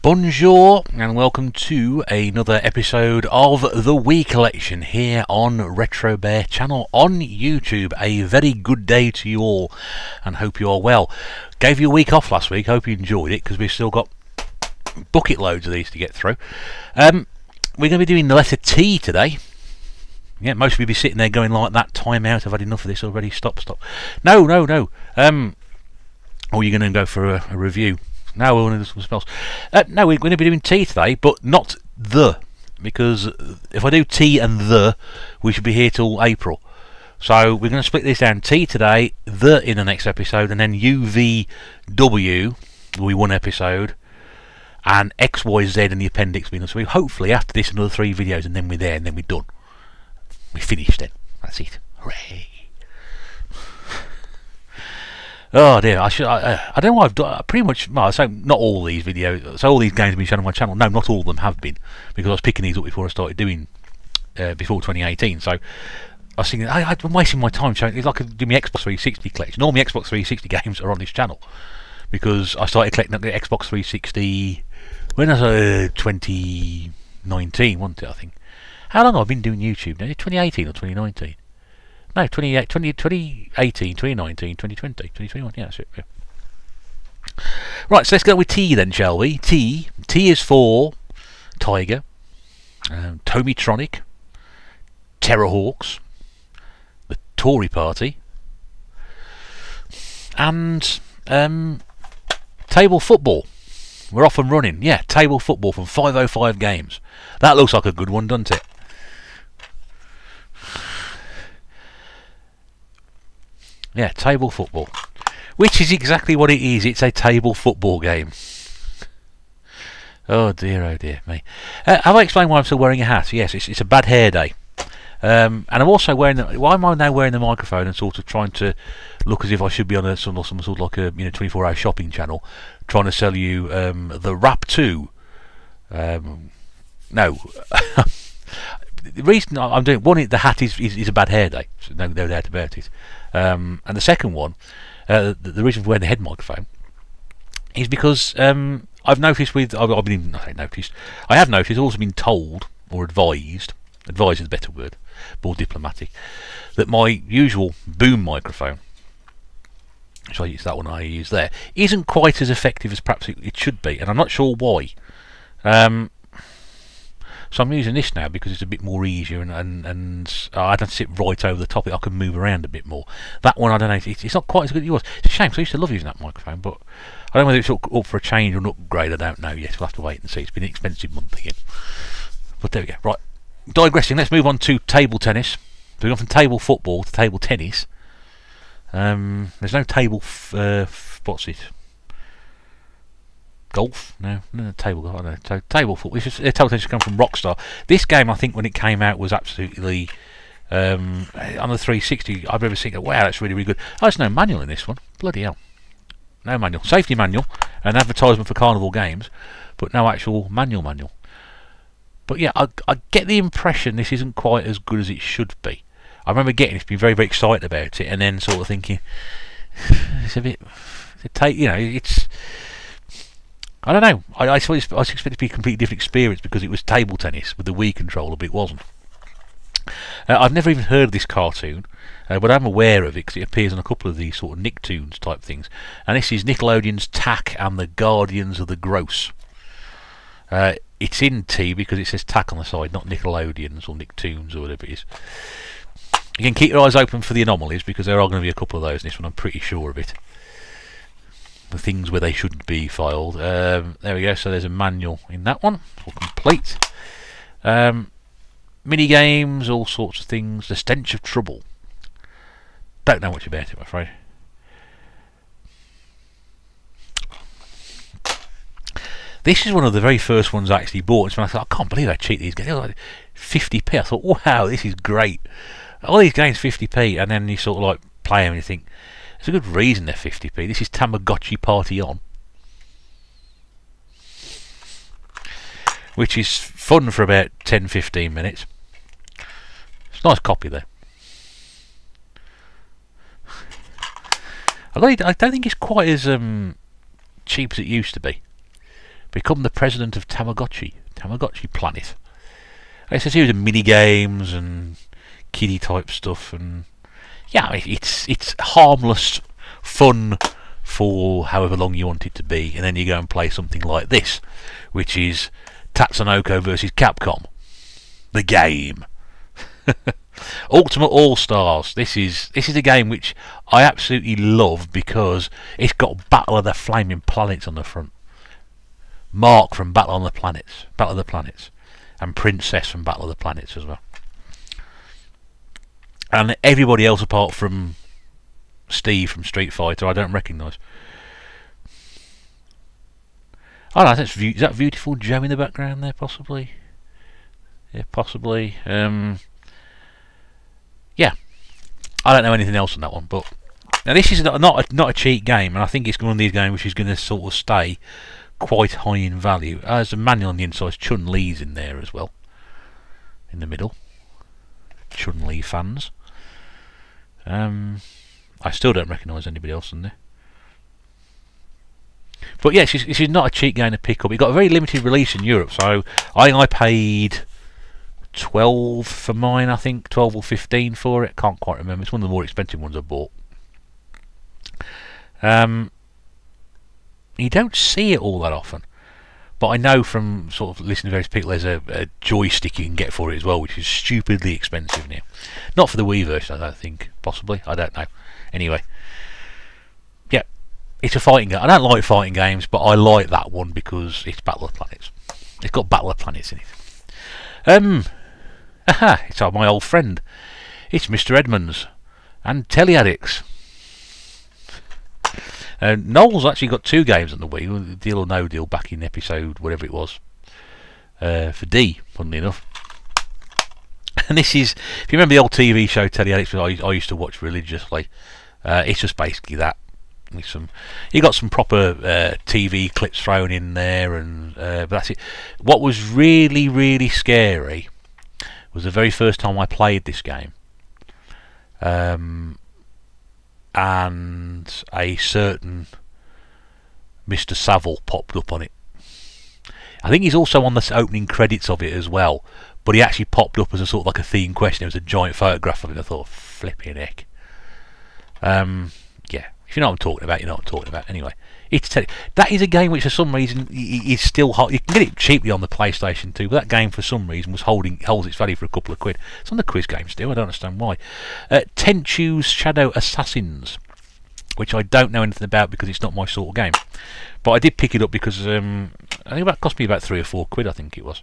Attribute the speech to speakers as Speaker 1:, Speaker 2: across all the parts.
Speaker 1: Bonjour and welcome to another episode of the Wii Collection here on Retro Bear channel on YouTube. A very good day to you all and hope you are well. Gave you a week off last week, hope you enjoyed it because we've still got bucket loads of these to get through. We're going to be doing the letter T today. Yeah, most of you be sitting there going like that, time out, I've had enough of this already, stop. No. Or you're going to go for a review. No, we're going to do some spells. No, we're going to be doing T today, but not the, because if I do T and the, we should be here till April. So we're going to split this down. T today, the in the next episode, and then UVW will be one episode, and XYZ in the appendix. So we hopefully after this another 3 videos, and then we're there, and then we're done. We finished then. That's it. Hooray! Oh dear, I don't know what I've done. Pretty much, well, so not all these videos, so all these games have been shown on my channel. No, not all of them have been, because I was picking these up before I started doing, before 2018. So I was thinking, I've been wasting my time showing. It's like do my Xbox 360 collection. All my Xbox 360 games are on this channel, because I started collecting the Xbox 360 when I was 2019, wasn't it? I think. How long have I been doing YouTube now? 2018 or 2019? No, 2018, 2019, 2020, 2021, yeah, that's it. Yeah. Right, so let's go with T then, shall we? T is for Tiger, Tobytronic, Terrorhawks, the Tory Party, and Table Football. We're off and running. Yeah, Table Football from 505 Games. That looks like a good one, doesn't it? Yeah, Table Football, which is exactly what it is. It's a table football game. Oh dear me. Have I explained why I'm still wearing a hat? Yes, it's a bad hair day. And I'm also wearing why am I now wearing the microphone and sort of trying to look as if I should be on some sort of like a 24-hour shopping channel, trying to sell you the Rap 2. No. The reason I'm doing one, the hat is a bad hair day, so no doubt about it. And the second one, the reason for wearing the head microphone is because I've noticed I have noticed, also been told or advised is a better word, more diplomatic, that my usual boom microphone, so it's that one I use there, isn't quite as effective as perhaps it should be, and I'm not sure why. So I'm using this now because it's a bit more easier and I don't sit right over the top of it. I can move around a bit more. That one, I don't know, it's not quite as good as yours. It's a shame, so I used to love using that microphone, but I don't know whether it's up for a change or an upgrade. I don't know yet. We'll have to wait and see. It's been an expensive month again. But there we go. Right, digressing, let's move on to table tennis. So we've gone from table football to table tennis. There's no table, what's it? Golf? No, table golf. No, table football. Table tennis come from Rockstar. This game, I think, when it came out, was absolutely on the 360. I've ever seen it. Wow, that's really good. Oh, there's no manual in this one. Bloody hell, no manual. Safety manual, an advertisement for Carnival Games, but no actual manual. But yeah, I get the impression this isn't quite as good as it should be. I remember getting it, being very excited about it, and then sort of thinking it's a bit. It's. I don't know. I expected it to be a completely different experience because it was table tennis with the Wii controller, but it wasn't. I've never even heard of this cartoon, but I'm aware of it because it appears on a couple of these sort of Nicktoons type things. And this is Nickelodeon's Tack and the Guardians of the Gross. It's in T because it says Tack on the side, not Nickelodeons or Nicktoons or whatever it is. You can keep your eyes open for the anomalies because there are going to be a couple of those in this one, I'm pretty sure of it. The things where they shouldn't be filed. There we go, so there's a manual in that one, all complete. Mini games, all sorts of things. The Stench of Trouble. Don't know much about it, I'm afraid. This is one of the very first ones I actually bought. And I thought, I can't believe how cheap these games. They were like 50p. I thought, wow, this is great. All these games 50p, and then you sort of like play them and you think, there's a good reason they're 50p. This is Tamagotchi Party on, which is fun for about 10-15 minutes. It's a nice copy there. I don't think it's quite as cheap as it used to be. Become the president of Tamagotchi Planet. It's a series of mini games and kiddie type stuff, and yeah, it's harmless fun for however long you want it to be, and then you go and play something like this, which is Tatsunoko versus Capcom, the game. Ultimate All Stars. This is a game which I absolutely love because it's got Battle of the Flaming Planets on the front. Mark from Battle of the Planets, and Princess from Battle of the Planets as well. And everybody else apart from Steve from Street Fighter I don't recognise. Oh no, is that Beautiful Joe in the background there, possibly? Yeah, possibly. Yeah, I don't know anything else on that one, but now this is not a cheap game, and I think it's one of these games which is going to sort of stay quite high in value. There's a manual on the inside. Chun-Li's in there as well, in the middle. Chun-Li fans. I still don't recognise anybody else in there. But yeah, this is not a cheap game to pick up. It got a very limited release in Europe, so I paid 12 for mine, I think 12 or 15 for it. Can't quite remember. It's one of the more expensive ones I bought. You don't see it all that often, but I know from sort of listening to various people there's a joystick you can get for it as well, which is stupidly expensive now. Not for the Wii version, I don't think. Possibly, I don't know. Anyway, yeah, it's a fighting game. I don't like fighting games, but I like that one because it's Battle of Planets. It's got Battle of Planets in it. It's my old friend. It's Mr. Edmonds and Tele Addicts. Noel's actually got 2 games on the Wii, Deal or No Deal, back in episode whatever it was, for D, funnily enough. And this is, if you remember the old TV show Tele Addicts, I used to watch religiously, it's just basically that. You got some proper TV clips thrown in there, and but that's it. What was really scary was the very first time I played this game, and a certain Mr. Savile popped up on it. I think he's also on the opening credits of it as well, but he actually popped up as a sort of like a theme question. It was a giant photograph of it. I thought, flipping heck. Yeah, if you know what I'm talking about, you know what I'm talking about. Anyway, that is a game which for some reason is still hot. You can get it cheaply on the PlayStation 2, but that game for some reason holds its value for a couple of quid. It's on the quiz game still. I don't understand why. Tenchu's Shadow Assassins, which I don't know anything about because it's not my sort of game, but I did pick it up because I think that cost me about 3 or 4 quid. I think it was,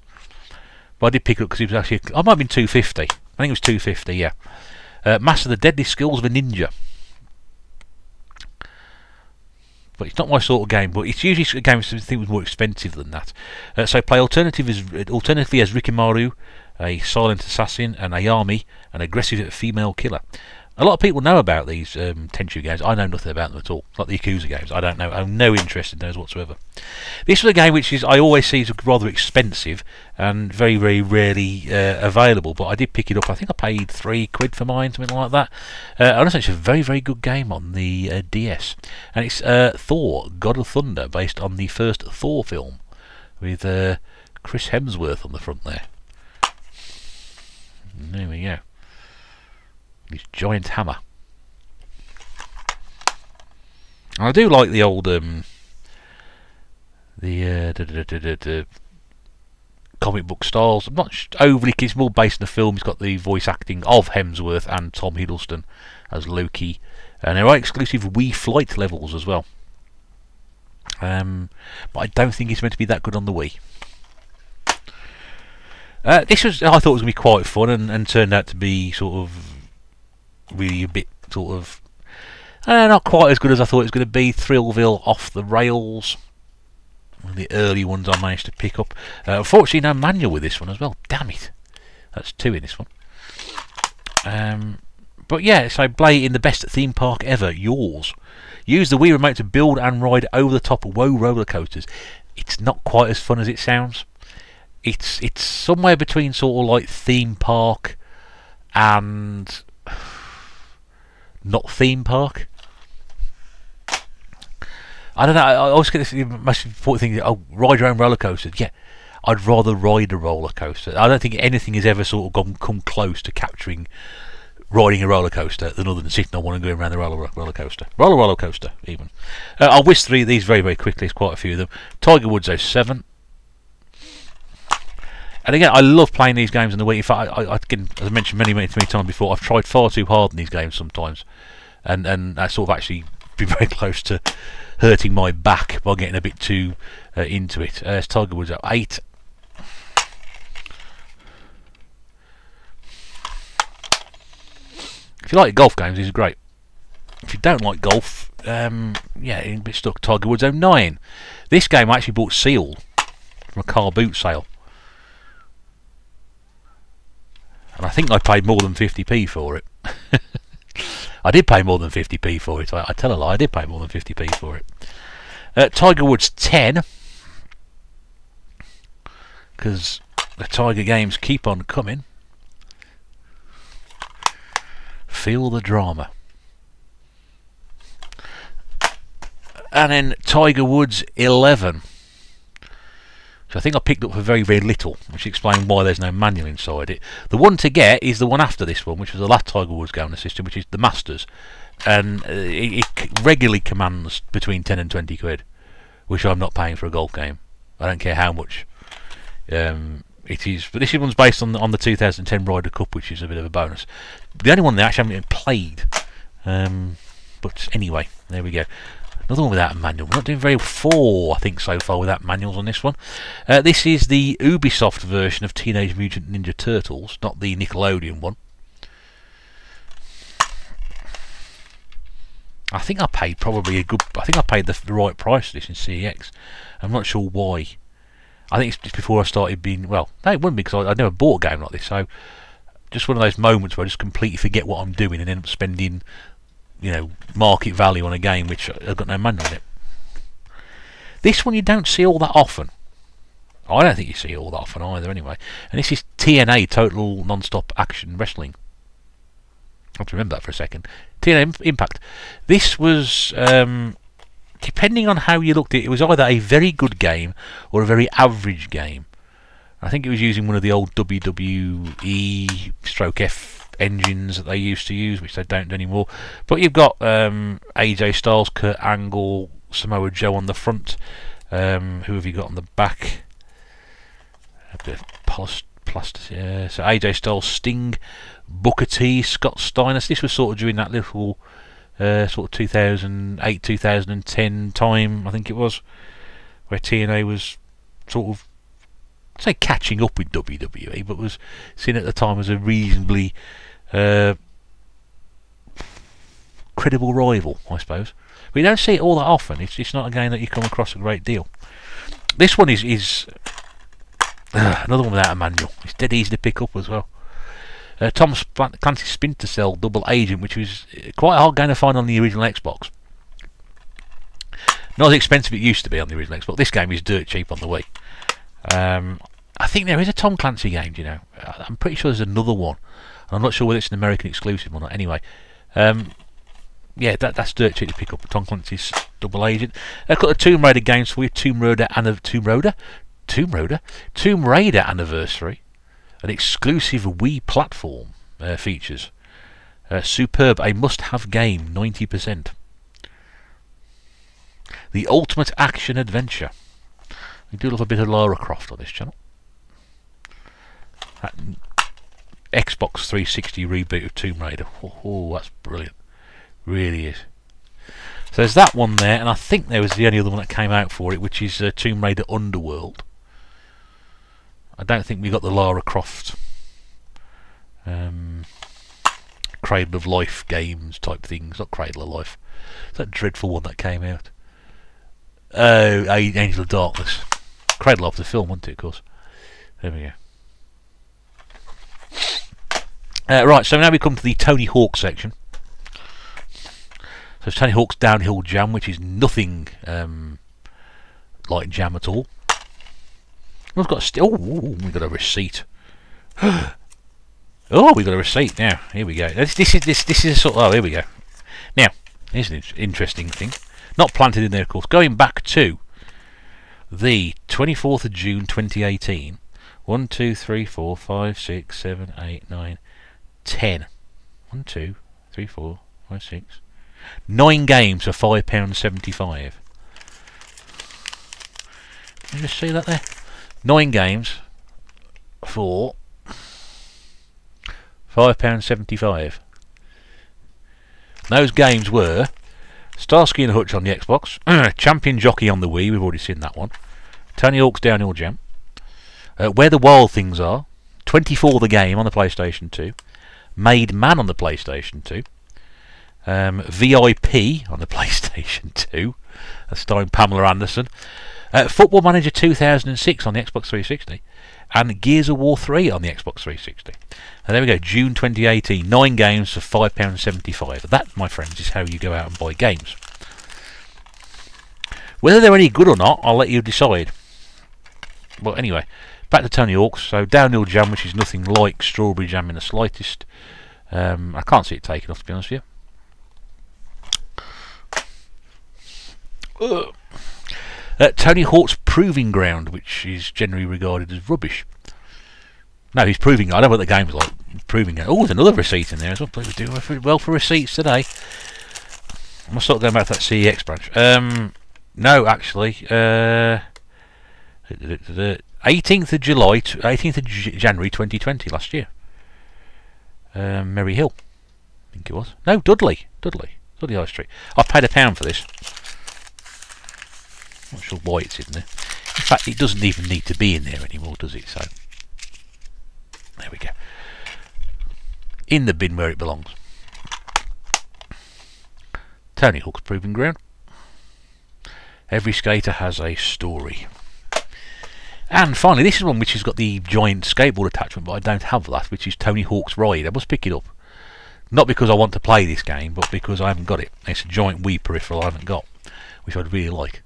Speaker 1: but I did pick it up because it was actually, I might have been 250. I think it was 250. Yeah. Master the Deadly Skills of a Ninja. But it's not my sort of game, but it's usually a game which I think was more expensive than that. So play alternatively as Rikimaru, a silent assassin, and Ayami, an aggressive female killer. A lot of people know about these Tenchu games. I know nothing about them at all. Like the Yakuza games, I don't know. I have no interest in those whatsoever. This was a game which I always see as rather expensive and very very available. But I did pick it up. I think I paid 3 quid for mine, something like that. Honestly, it's a very good game on the DS, and it's Thor: God of Thunder, based on the first Thor film, with Chris Hemsworth on the front there. There we go. This giant hammer. I do like the old comic book styles. I'm not overly keen. It's more based on the film. It's got the voice acting of Hemsworth and Tom Hiddleston as Loki, and there are exclusive Wii flight levels as well. But I don't think it's meant to be that good on the Wii. This was, I thought it was going to be quite fun, and turned out to be sort of really a bit sort of not quite as good as I thought it was going to be. Thrillville Off the Rails, one of the early ones I managed to pick up. Unfortunately, no manual with this one as well. Damn it, that's 2 in this one. But yeah, so play in the best theme park ever, yours. Use the Wii remote to build and ride over the top of WoW roller coasters. It's not quite as fun as it sounds. It's somewhere between sort of like theme park and not theme park. I don't know. I always get this most important thing. Oh, ride your own roller coaster. Yeah, I'd rather ride a roller coaster. I don't think anything has ever sort of come close to capturing riding a roller coaster than other than sitting on one and going around the roller coaster. Roller coaster, even. I'll whiz through these very, very quickly. There's quite a few of them. Tiger Woods 07. And again, I love playing these games on the Wii. In fact, again, as I mentioned many times before, I've tried far too hard in these games sometimes, and that sort of actually been very close to hurting my back by getting a bit too into it. It's Tiger Woods at 8. If you like golf games, these are great. If you don't like golf, yeah, you're a bit stuck. Tiger Woods 09. This game I actually bought sealed from a car boot sale. And I think I paid more than 50p for it. I did pay more than 50p for it. I tell a lie, I did pay more than 50p for it. Tiger Woods 10. Because the Tiger games keep on coming. Feel the drama. And then Tiger Woods 11. So I think I picked up for very, very little, which explains why there's no manual inside it. The one to get is the one after this one, which was the last Tiger Woods game on the system, which is the Masters. And it regularly commands between 10 and 20 quid, which I'm not paying for a golf game. I don't care how much it is. But this one's based on the 2010 Ryder Cup, which is a bit of a bonus. The only one they actually haven't played. But anyway, there we go. Another one without a manual. We're not doing very 4, I think, so far without manuals on this one. This is the Ubisoft version of Teenage Mutant Ninja Turtles, not the Nickelodeon one. I think I paid probably a good. I think I paid the right price for this in CEX. I'm not sure why. I think it's just before I started being. Well, no, it wouldn't be because I'd never bought a game like this. So just one of those moments where I just completely forget what I'm doing and end up spending, you know, market value on a game which I've got no manual in it. This one you don't see all that often. I don't think you see it all that often either anyway. And this is TNA, Total Nonstop Action Wrestling. I have to remember that for a second. TNA Impact. This was, depending on how you looked at it, it was either a very good game or a very average game. I think it was using one of the old WWE/F engines that they used to use, which they don't do anymore. But you've got AJ Styles, Kurt Angle, Samoa Joe on the front. Who have you got on the back? A bit of plastic. Yeah. So AJ Styles, Sting, Booker T, Scott Steiner. So this was sort of during that little sort of 2008, 2010 time, I think it was, where TNA was sort of, I'd say, catching up with WWE, but was seen at the time as a reasonably credible rival, I suppose. But you don't see it all that often. It's not a game that you come across a great deal. This one is another one without a manual. It's dead easy to pick up as well. Clancys Splinter Cell Double Agent, which was quite a hard game to find on the original Xbox. Not as expensive as it used to be on the original Xbox. This game is dirt cheap on the Wii. I think there is a Tom Clancy game, you know. I'm pretty sure there's another one. I'm not sure whether it's an American exclusive or not. Anyway, yeah, that's dirt cheap to pick up. Tom Clancy's Double Agent. I've got the Tomb Raider games for you. Tomb Raider Anniversary. An exclusive Wii platform features. Superb, a must-have game, 90%. The Ultimate Action Adventure. We do love a bit of Lara Croft on this channel. That Xbox 360 reboot of Tomb Raider. Oh, that's brilliant. Really is. So there's that one there, and I think there was the only other one that came out for it, which is Tomb Raider Underworld. I don't think we got the Lara Croft Cradle of Life games type things. Not Cradle of Life. It's that dreadful one that came out. Oh, Angel of Darkness. Cradle of the film, wasn't it, of course. There we go. Right, so now we come to the Tony Hawk section. So it's Tony Hawk's Downhill Jam, which is nothing like Jam at all. We've got we got a receipt. Oh, we got a receipt now. Here we go. This is sort of, oh, here we go. Now, here's an interesting thing. Not planted in there, of course. Going back to the 24th of June 2018. 1, 2, 3, 4, 5, 6, 7, 8, 9, 10. 1, 2, 3, 4, 5, 6. 9 games for £5.75. Can you just see that there? 9 games for £5.75. Those games were Starsky and Hutch on the Xbox, Champion Jockey on the Wii, we've already seen that one, Tony Hawk's Downhill Jam, Where the Wild Things Are, 24 the game on the PlayStation 2, Made Man on the PlayStation 2, VIP on the PlayStation 2, starring Pamela Anderson, Football Manager 2006 on the Xbox 360, and Gears of War 3 on the Xbox 360. And there we go, June 2018, 9 games for £5.75. That, my friends, is how you go out and buy games. Whether they're any good or not, I'll let you decide. But anyway, back to Tony Hawk's. So Downhill Jam, which is nothing like Strawberry Jam in the slightest. I can't see it taken off, to be honest with you. Tony Hawk's Proving Ground, which is generally regarded as rubbish. No, he's proving. I don't know what the game's like. Proving it. Oh, there's another receipt in there as well. We're doing well for receipts today. I must start going back to that CEX branch. No, actually, 18th of July, 18th of January 2020, last year. Merry Hill, I think it was. No, Dudley High Street. I paid £1 for this. Not sure why it's in there. In fact, it doesn't even need to be in there anymore, does it? So there we go. In the bin where it belongs. Tony Hawk's Proving Ground. Every skater has a story. And finally, this is one which has got the giant skateboard attachment, but I don't have that, which is Tony Hawk's Ride. I must pick it up. Not because I want to play this game, but because I haven't got it. It's a giant Wii peripheral I haven't got, which I'd really like.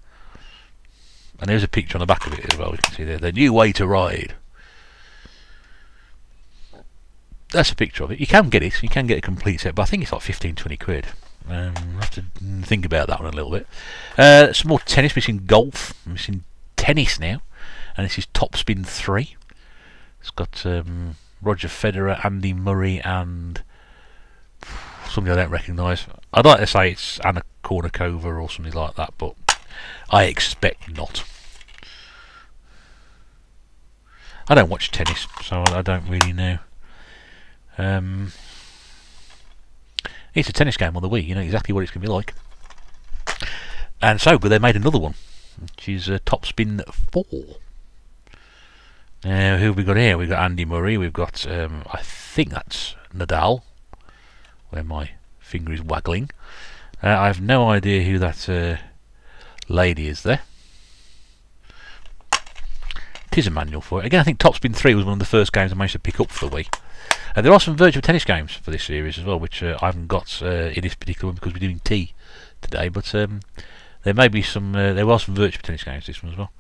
Speaker 1: And there's a picture on the back of it as well. You can see there, the new way to ride. That's a picture of it. You can get it. You can get a complete set, but I think it's like 15-20 quid. I'll have to think about that one a little bit. Some more tennis. We're missing golf. I'm missing tennis now. And this is Topspin III. It's got Roger Federer, Andy Murray, and somebody I don't recognise. I'd like to say it's Anna Kournikova or something like that, but I expect not. I don't watch tennis, so I don't really know. It's a tennis game on the Wii. You know exactly what it's going to be like. And so good, they made another one, which is Topspin IV. Now, who have we got here? We've got Andy Murray. We've got, I think that's Nadal, where my finger is waggling. I have no idea who that lady is there. It is a manual for it. Again, I think Topspin 3 was one of the first games I managed to pick up for the Wii. There are some virtual tennis games for this series as well, which I haven't got in this particular one because we're doing tea today. But there may be some. There are some virtual tennis games this one as well.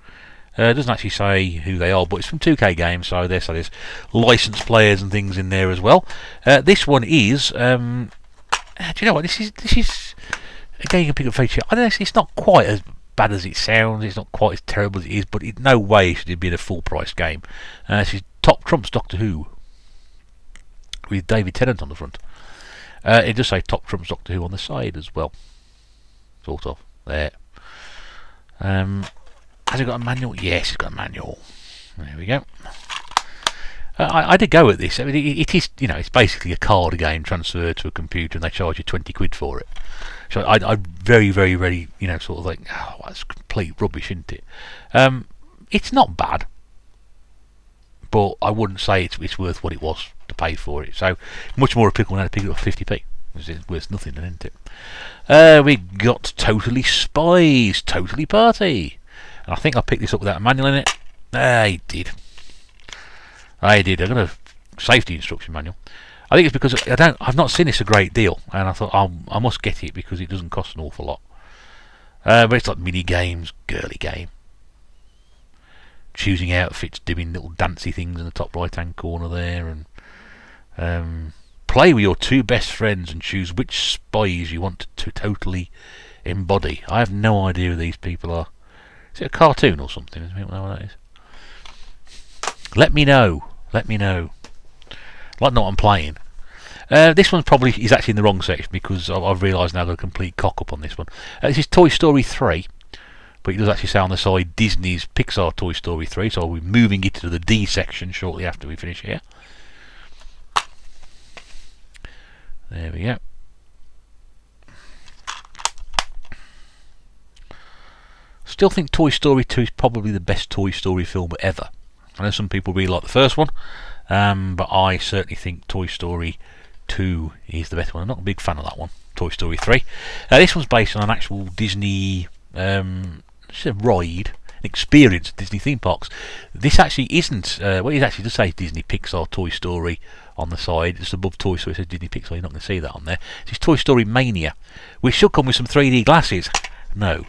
Speaker 1: It doesn't actually say who they are, but it's from 2K Games, so there's licensed players and things in there as well. This one is. Do you know what? This is again, you can pick up feature. I don't know. It's not quite as bad as it sounds. It's not quite as terrible as it is, but in no way should it be a full-price game. This is Top Trump's Doctor Who, with David Tennant on the front. It does say Top Trump's Doctor Who on the side as well. Sort of. There. Has it got a manual? Yes, it's got a manual. There we go. I did go at this. I mean, it is, you know, it's basically a card game transferred to a computer, and they charge you 20 quid for it. So I very, very, very, you know, sort of like, oh, that's complete rubbish, isn't it? It's not bad, but I wouldn't say it's worth what it was to pay for it. So much more applicable now to pick it up for 50p. It's worth nothing, isn't it? We got Totally Spies, Totally Party. And I think I picked this up without a manual in it. I did. I got a safety instruction manual. I think it's because I've not seen this a great deal, and I thought I must get it because it doesn't cost an awful lot. But it's like mini games, girly game, choosing outfits, doing little dancey things in the top right hand corner there, and play with your two best friends and choose which spies you want to totally embody. I have no idea who these people are. Is it a cartoon or something? Does anyone know what that is? Let me know. Let me know. Like not I'm playing. This one probably is actually in the wrong section because I've realised now I've got a complete cock up on this one. This is Toy Story 3, but it does actually say on the side Disney's Pixar Toy Story 3, so I'll be moving it to the D section shortly after we finish here. There we go. Still think Toy Story 2 is probably the best Toy Story film ever. I know some people really like the first one, but I certainly think Toy Story 2 is the best one. I'm not a big fan of that one, Toy Story 3. This one's based on an actual Disney ride, an experience at Disney theme parks. This actually isn't, well, it actually does say Disney Pixar Toy Story on the side. It's above Toy Story, it says Disney Pixar. You're not going to see that on there. This is Toy Story Mania, which should come with some 3D glasses. No.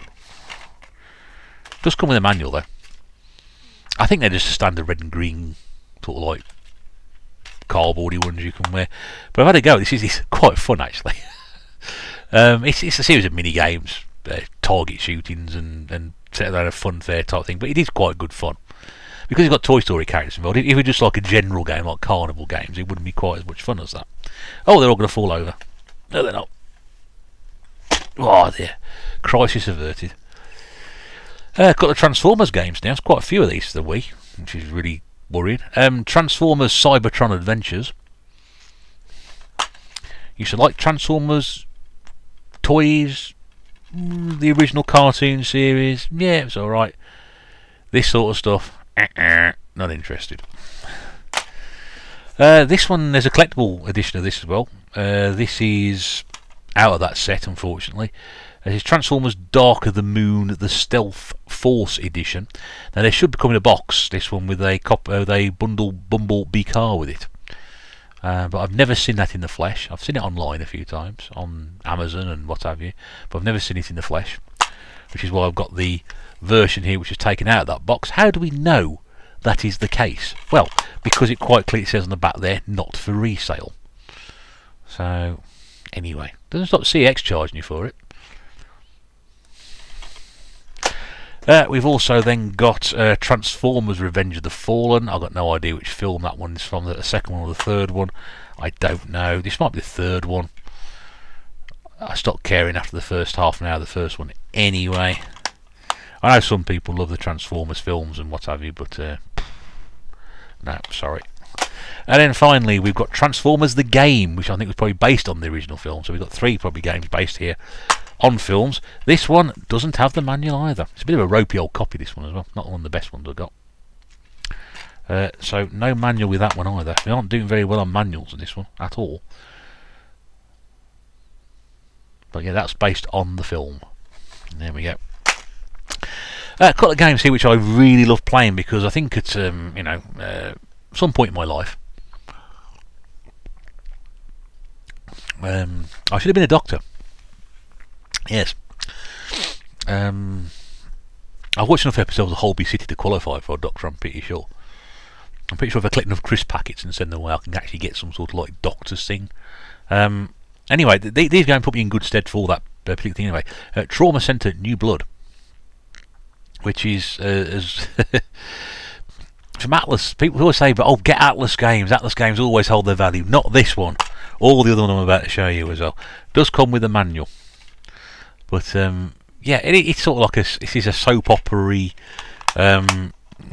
Speaker 1: It does come with a manual though. I think they're just a standard red and green sort of like cardboardy ones you can wear. But I've had a go. This is quite fun actually. It's a series of mini games, target shootings and set around a fun fair type thing. But it is quite good fun because it's got Toy Story characters involved. If it was just like a general game like carnival games, it wouldn't be quite as much fun as that. Oh, they're all going to fall over. No, they're not. Oh dear. Crisis averted. Got the Transformers games now. There's quite a few of these for the Wii, which is really worrying. Transformers Cybertron Adventures. You should like Transformers toys, the original cartoon series. Yeah, it's alright. This sort of stuff, not interested. This one, there's a collectible edition of this as well. This is out of that set, unfortunately. This is Transformers Dark of the Moon, the Stealth Force edition. Now, there should be coming in a box, this one, with a bundle Bumblebee car with it. But I've never seen that in the flesh. I've seen it online a few times, on Amazon and what have you, but I've never seen it in the flesh, which is why I've got the version here, which is taken out of that box. How do we know that is the case? Well, because it quite clearly says on the back there, not for resale. So, anyway, doesn't stop CX charging you for it. We've also then got Transformers Revenge of the Fallen. I've got no idea which film that one's from, the second one or the third one. I don't know. This might be the third one. I stopped caring after the first half an hour of the first one anyway. I know some people love the Transformers films and what have you, but no, sorry. And then finally we've got Transformers the Game, which I think was probably based on the original film. So we've got 3 probably games based here on films. This one doesn't have the manual either. It's a bit of a ropey old copy, this one as well. Not one of the best ones I've got. So no manual with that one either. We aren't doing very well on manuals in this one at all. But yeah, that's based on the film. There we go. A couple of games here which I really love playing because I think it's you know, some point in my life I should have been a doctor. Yes. I've watched enough episodes of Holby City to qualify for a doctor, I'm pretty sure. I'm pretty sure if I collect enough crisp packets and send them away, I can actually get some sort of like doctor's thing. Anyway, these games put me in good stead for all that particular thing anyway. Trauma Centre New Blood, which is as from Atlas. People always say, but oh, get Atlas games. Atlas games always hold their value. Not this one. All the other one I'm about to show you as well. Does come with a manual. But yeah, it's sort of like it is a soap opera-y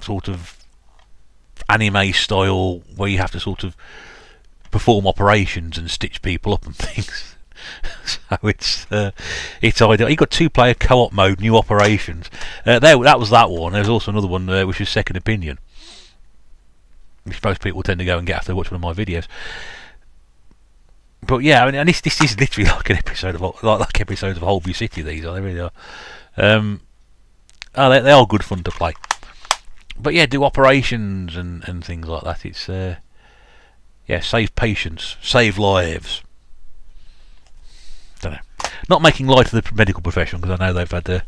Speaker 1: sort of anime style where you have to sort of perform operations and stitch people up and things. So it's ideal. You've got 2-player co-op mode, new operations. That was that one. There's also another one which is Second Opinion, which most people tend to go and get after they watch one of my videos. But yeah, I mean, and this is literally like an episode of like episodes of Holby City. These are, they really are. Oh, they are good fun to play. But yeah, do operations and things like that. It's yeah, save patients, save lives. Don't know. Not making light of the medical profession because I know they've had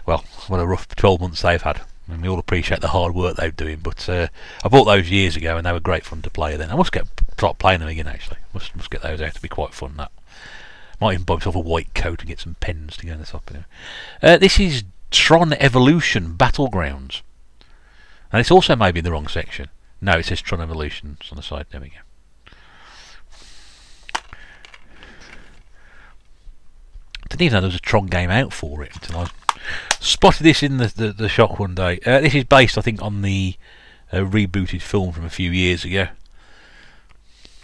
Speaker 1: well, what a rough 12 months they've had. And we all appreciate the hard work they're doing, but I bought those years ago and they were great fun to play then. I must start playing them again actually. Must get those out to be quite fun. That. Might even buy myself a white coat and get some pens to go on the top. This is Tron Evolution Battlegrounds. And it's also maybe in the wrong section. No, it says Tron Evolution. It's on the side. There we go. Didn't even know there was a Tron game out for it until I spotted this in the shop one day. This is based, I think, on the rebooted film from a few years ago.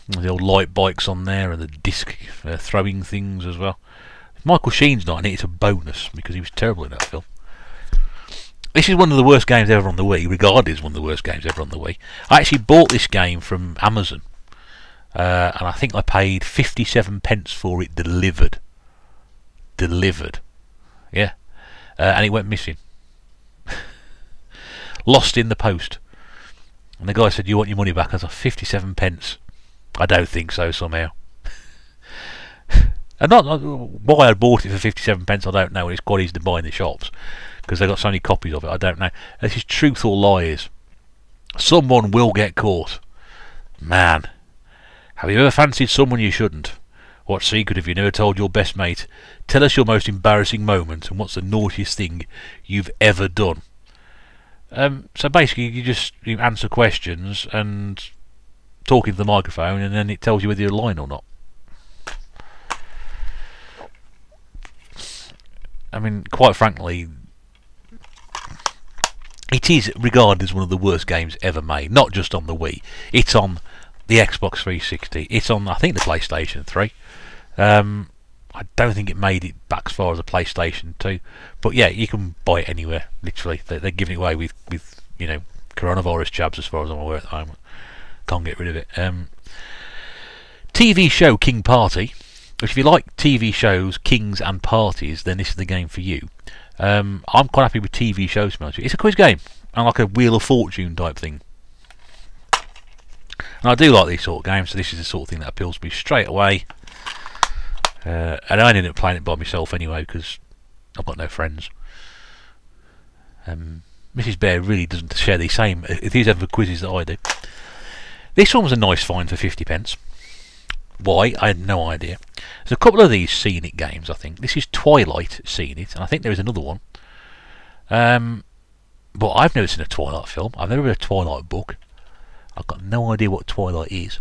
Speaker 1: The old light bikes on there and the disc throwing things as well. If Michael Sheen's not in it, it's a bonus because he was terrible in that film. This is one of the worst games ever on the Wii, regarded as one of the worst games ever on the Wii. I actually bought this game from Amazon, and I think I paid 57p for it delivered. Yeah. And it went missing. Lost in the post. And the guy said, "You want your money back?" I was like, 57p. I don't think so, somehow. And not why I bought it for 57p, I don't know. It's quite easy to buy in the shops because they've got so many copies of it. I don't know. This is truth or lies. Someone will get caught. Man, have you ever fancied someone you shouldn't? What secret have you never told your best mate? Tell us your most embarrassing moment, and what's the naughtiest thing you've ever done? So basically, you answer questions and talk into the microphone, and then it tells you whether you're lying or not. I mean, quite frankly, it is regarded as one of the worst games ever made. Not just on the Wii. It's on the Xbox 360. It's on, I think, the PlayStation 3. I don't think it made it back as far as the PlayStation 2. But yeah, you can buy it anywhere, literally. They're giving it away with you know, coronavirus jabs as far as I'm aware at the moment. Can't get rid of it. TV show King Party. Which, if you like TV shows, kings and parties, then this is the game for you. I'm quite happy with TV shows, to be honest with you. It's a quiz game, and like a Wheel of Fortune type thing. And I do like these sort of games, so this is the sort of thing that appeals to me straight away. And I ended up playing it by myself anyway, because I've got no friends. Mrs. Bear really doesn't share the same enthusiasm for quizzes that I do. This one was a nice find for 50p. Why? I had no idea. There's a couple of these Seen It games, I think. This is Twilight Seen It, and I think there is another one. But I've never seen a Twilight film. I've never read a Twilight book. I've got no idea what Twilight is.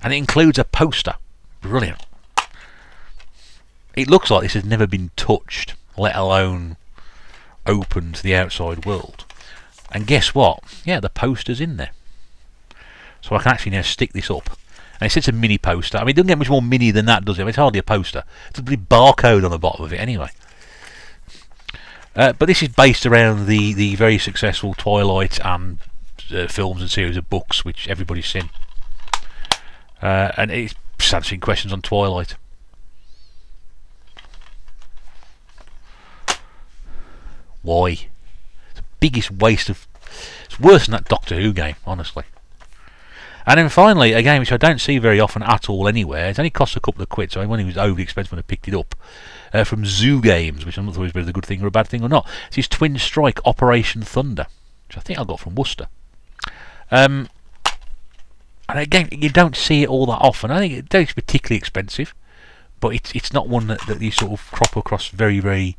Speaker 1: And it includes a poster. Brilliant. It looks like this has never been touched, let alone opened to the outside world. And guess what? Yeah, the poster's in there. So I can actually now stick this up. And it's a mini poster. I mean, it doesn't get much more mini than that, does it? I mean, it's hardly a poster. It's a bloody barcode on the bottom of it anyway. But this is based around the very successful Twilight and films and series of books, which everybody's seen. And it's answering questions on Twilight. Why? It's the biggest waste of... It's worse than that Doctor Who game, honestly. And then finally, a game which I don't see very often at all anywhere. It's only cost a couple of quid, so I only was overly expensive when I picked it up. From Zoo Games, which I'm not sure whether it's a good thing or a bad thing or not. This is Twin Strike Operation Thunder, which I think I got from Worcester. And again, you don't see it all that often. I think it's particularly expensive, but it's not one that you sort of crop across very, very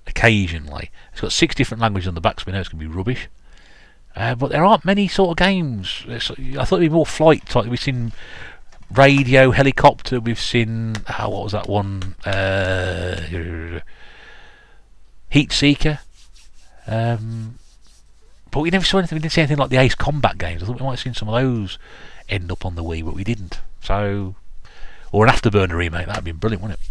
Speaker 1: occasionally. It's got 6 different languages on the back, so we know it's going to be rubbish. But there aren't many sort of games. I thought there'd be more flight type. We've seen radio, helicopter. We've seen what was that one? Heat Seeker. But we never saw anything. We didn't see anything like the Ace Combat games. I thought we might have seen some of those end up on the Wii, but we didn't. So, or an Afterburner remake. That'd been brilliant, wouldn't it?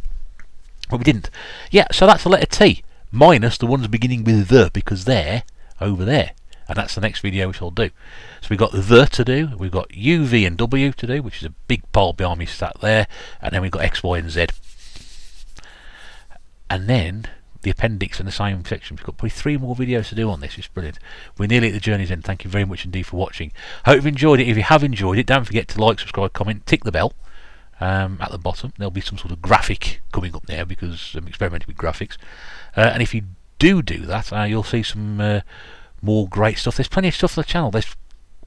Speaker 1: But we didn't. Yeah. So that's the letter T minus the ones beginning with the, because they're over there. And that's the next video which I'll do. So we've got the to do, we've got U, V and W to do, which is a big pile behind me sat there, and then we've got X, Y and Z. And then the appendix in the same section. We've got probably 3 more videos to do on this. It's brilliant. We're nearly at the journey's end. Thank you very much indeed for watching. Hope you've enjoyed it. If you have enjoyed it, don't forget to like, subscribe, comment, tick the bell at the bottom. There'll be some sort of graphic coming up now because I'm experimenting with graphics. And if you do that, you'll see some... more great stuff. There's plenty of stuff on the channel. There's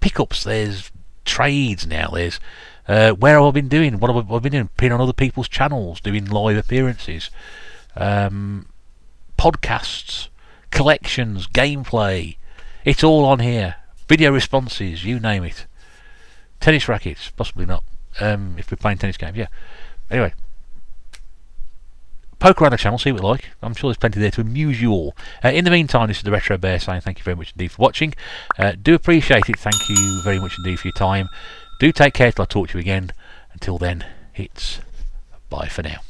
Speaker 1: pickups, there's trades now. There's where have I been doing? What have I been doing? Appearing on other people's channels, doing live appearances, podcasts, collections, gameplay. It's all on here. Video responses, you name it. Tennis rackets, possibly not. If we're playing tennis games, yeah. Anyway, poke around the channel, see what you like. I'm sure there's plenty there to amuse you all. In the meantime, this is the Retro Bear saying thank you very much indeed for watching. Do appreciate it. Thank you very much indeed for your time. Do take care till I talk to you again. Until then, it's bye for now.